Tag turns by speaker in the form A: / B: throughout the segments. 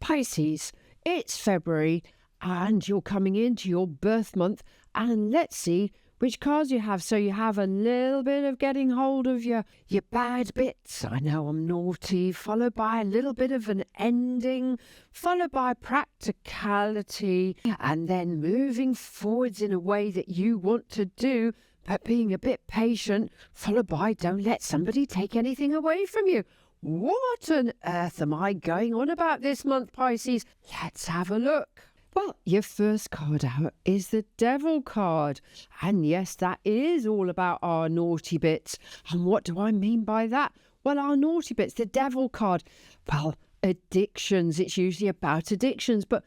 A: Pisces, it's February and you're coming into your birth month, and let's see which cards you have. So you have a little bit of getting hold of your bad bits. I know I'm naughty, followed by a little bit of an ending, followed by practicality, and then moving forwards in a way that you want to do, but being a bit patient, followed by don't let somebody take anything away from you. What on earth am I going on about this month, Pisces? Let's have a look. Well, your first card out is the Devil card. And yes, that is all about our naughty bits. And what do I mean by that? Well, our naughty bits, the Devil card. Well, addictions. It's usually about addictions. But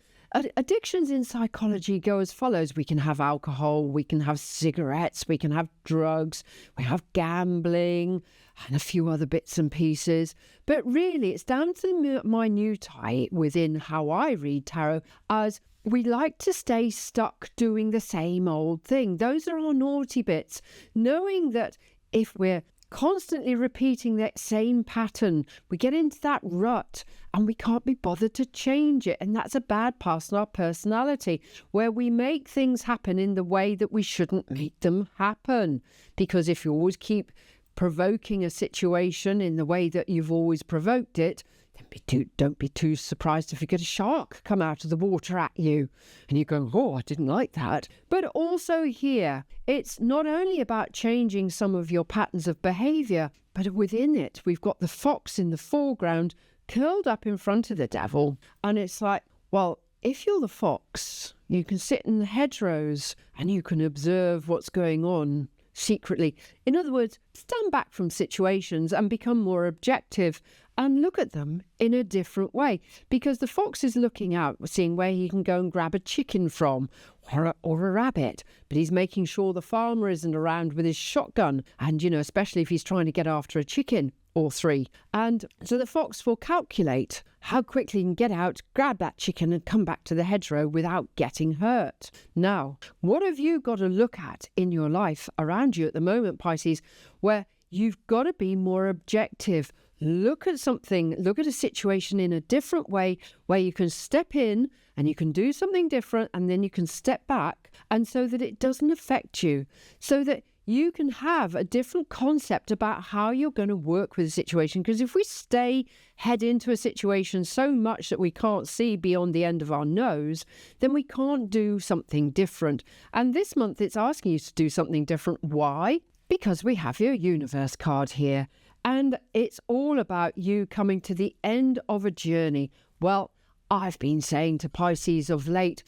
A: addictions in psychology go as follows. We can have alcohol, we can have cigarettes, we can have drugs, we have gambling, and a few other bits and pieces. But really, it's down to the minutiae within how I read tarot, as we like to stay stuck doing the same old thing. Those are our naughty bits. Knowing that if we're constantly repeating that same pattern, we get into that rut and we can't be bothered to change it. And that's a bad part of our personality, where we make things happen in the way that we shouldn't make them happen. Because if you always keep provoking a situation in the way that you've always provoked it, then don't be too surprised if you get a shark come out of the water at you and you're going, oh, I didn't like that. But also here, it's not only about changing some of your patterns of behaviour, but within it, we've got the fox in the foreground curled up in front of the Devil. And it's like, well, if you're the fox, you can sit in the hedgerows and you can observe what's going on secretly. In other words, stand back from situations and become more objective and look at them in a different way. Because the fox is looking out, seeing where he can go and grab a chicken from, or a rabbit. But he's making sure the farmer isn't around with his shotgun. And, especially if he's trying to get after a chicken or three. And so the fox will calculate how quickly he can get out, grab that chicken and come back to the hedgerow without getting hurt. Now, what have you got to look at in your life around you at the moment, Pisces, where you've got to be more objective? Look at something, look at a situation in a different way, where you can step in and you can do something different, and then you can step back, and so that it doesn't affect you, so that you can have a different concept about how you're going to work with a situation. Because if we head into a situation so much that we can't see beyond the end of our nose, then we can't do something different. And this month it's asking you to do something different. Why? Because we have your universe card here. And it's all about you coming to the end of a journey. Well, I've been saying to Pisces of late,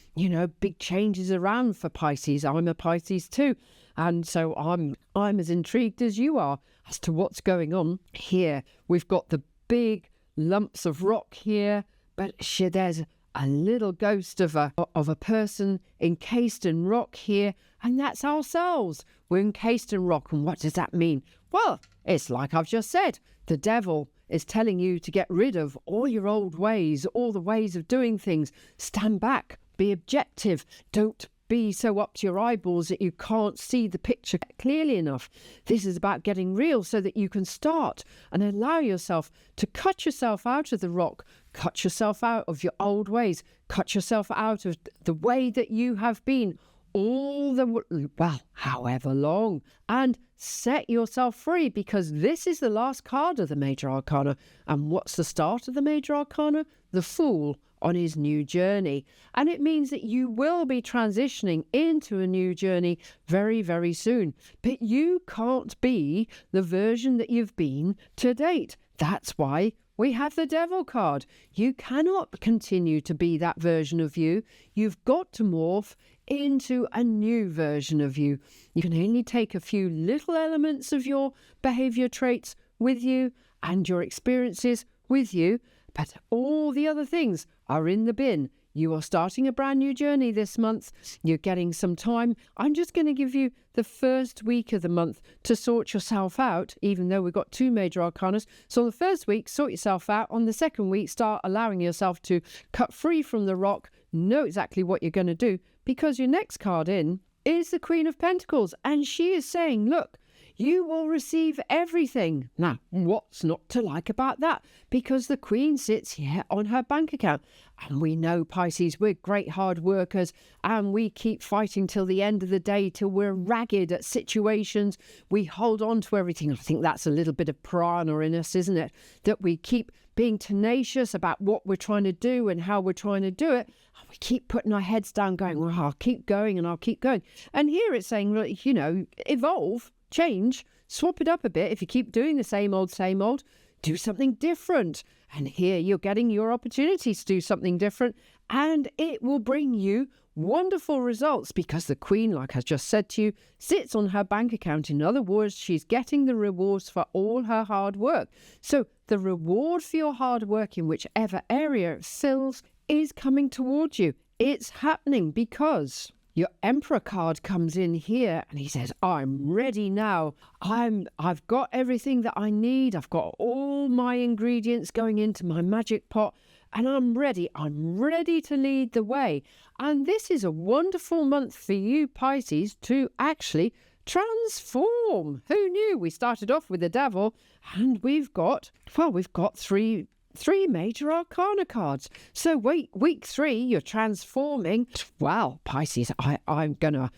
A: big changes around for Pisces. I'm a Pisces too. And so I'm as intrigued as you are as to what's going on here. We've got the big lumps of rock here, but there's a little ghost of a person encased in rock here, and that's ourselves. We're encased in rock, and what does that mean? Well, it's like I've just said. The Devil is telling you to get rid of all your old ways, all the ways of doing things. Stand back, be objective, don't be so up to your eyeballs that you can't see the picture clearly enough. This is about getting real so that you can start and allow yourself to cut yourself out of the rock, cut yourself out of your old ways, cut yourself out of the way that you have been however long, and set yourself free, because this is the last card of the Major Arcana. And what's the start of the Major Arcana? The Fool on his new journey. And it means that you will be transitioning into a new journey very, very soon. But you can't be the version that you've been to date. That's why we have the Devil card. You cannot continue to be that version of you. You've got to morph into a new version of you. You can only take a few little elements of your behavior traits with you and your experiences with you, but all the other things are in the bin. You are starting a brand new journey this month. You're getting some time. I'm just going to give you the first week of the month to sort yourself out, even though we've got two major arcanas. So on the first week, sort yourself out. On the second week, start allowing yourself to cut free from the rock, know exactly what you're going to do, because your next card in is the Queen of Pentacles. And she is saying, look, You will receive everything. Now, what's not to like about that? Because the Queen sits here on her bank account. And we know, Pisces, we're great hard workers and we keep fighting till the end of the day, till we're ragged at situations. We hold on to everything. I think that's a little bit of piranha in us, isn't it? That we keep being tenacious about what we're trying to do and how we're trying to do it. And we keep putting our heads down going, well, I'll keep going and I'll keep going. And here it's saying, look, you know, evolve, change, swap it up a bit. If you keep doing the same old, do something different. And here you're getting your opportunities to do something different, and it will bring you wonderful results because the Queen, like I just said to you, sits on her bank account. In other words, she's getting the rewards for all her hard work. So the reward for your hard work in whichever area it fills is coming towards you. It's happening because your Emperor card comes in here and he says, I'm ready now. I've got everything that I need. I've got all my ingredients going into my magic pot and I'm ready. I'm ready to lead the way. And this is a wonderful month for you, Pisces, to actually transform. Who knew? We started off with the Devil and we've got three major arcana cards. So week 3, you're transforming. Wow, Pisces, I'm gonna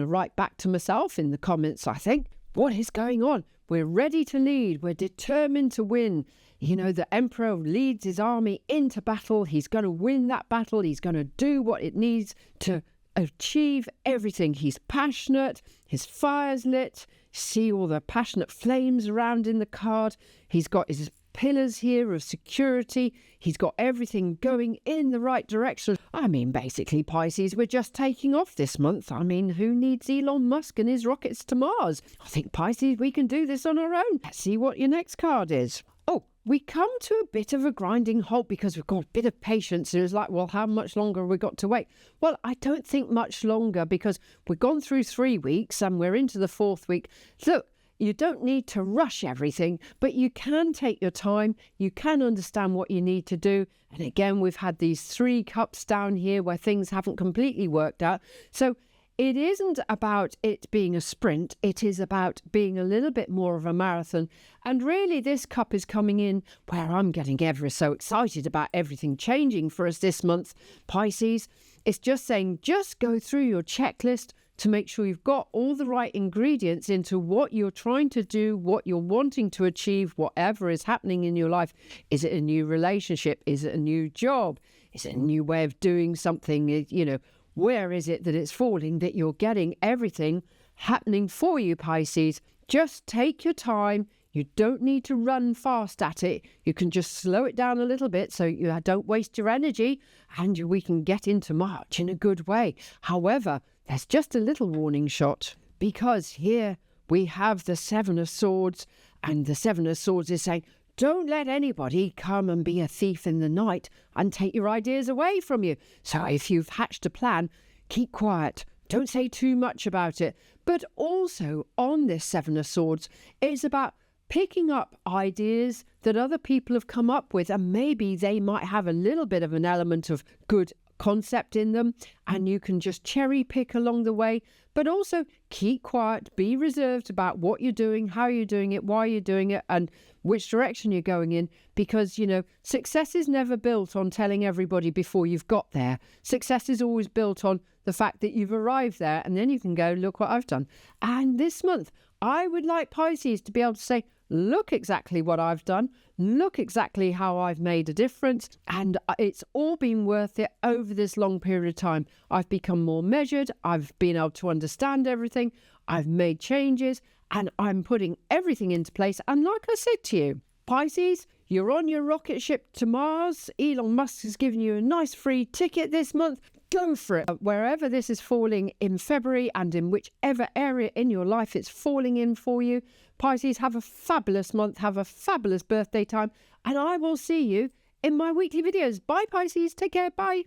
A: write back to myself in the comments, I think. What is going on? We're ready to lead. We're determined to win. You know, the Emperor leads his army into battle. He's going to win that battle. He's going to do what it needs to achieve everything. He's passionate. His fire's lit. See all the passionate flames around in the card. He's got his pillars here of security. He's got everything going in the right direction. I mean, basically, Pisces, we're just taking off this month. I mean, who needs Elon Musk and his rockets to Mars? I think, Pisces, we can do this on our own. Let's see what your next card is. Oh, we come to a bit of a grinding halt because we've got a bit of patience. And it's like, well, how much longer have we got to wait? Well, I don't think much longer because we've gone through 3 weeks and we're into the 4th week. Look, you don't need to rush everything, but you can take your time. You can understand what you need to do. And again, we've had these 3 cups down here where things haven't completely worked out. So it isn't about it being a sprint. It is about being a little bit more of a marathon. And really, this cup is coming in where I'm getting ever so excited about everything changing for us this month. Pisces, it's just saying, just go through your checklist to make sure you've got all the right ingredients into what you're trying to do, what you're wanting to achieve, whatever is happening in your life. Is it a new relationship? Is it a new job? Is it a new way of doing something? You know, where is it that it's falling, that you're getting everything happening for you, Pisces? Just take your time. You don't need to run fast at it. You can just slow it down a little bit so you don't waste your energy and we can get into March in a good way. However, there's just a little warning shot because here we have the 7 of Swords, and the 7 of Swords is saying, don't let anybody come and be a thief in the night and take your ideas away from you. So if you've hatched a plan, keep quiet. Don't say too much about it. But also on this 7 of Swords, it's about picking up ideas that other people have come up with, and maybe they might have a little bit of an element of good concept in them, and you can just cherry pick along the way, but also keep quiet, be reserved about what you're doing, how you're doing it, why you're doing it, and which direction you're going in, because, you know, success is never built on telling everybody before you've got there. Success is always built on the fact that you've arrived there, and then you can go, look what I've done. And this month, I would like Pisces to be able to say, look exactly what I've done, look exactly how I've made a difference, and it's all been worth it over this long period of time. I've become more measured, I've been able to understand everything, I've made changes, and I'm putting everything into place. And like I said to you, Pisces, you're on your rocket ship to Mars. Elon Musk has given you a nice free ticket this month. Go for it. Wherever this is falling in February and in whichever area in your life it's falling in for you, Pisces, have a fabulous month, have a fabulous birthday time, and I will see you in my weekly videos. Bye, Pisces. Take care. Bye.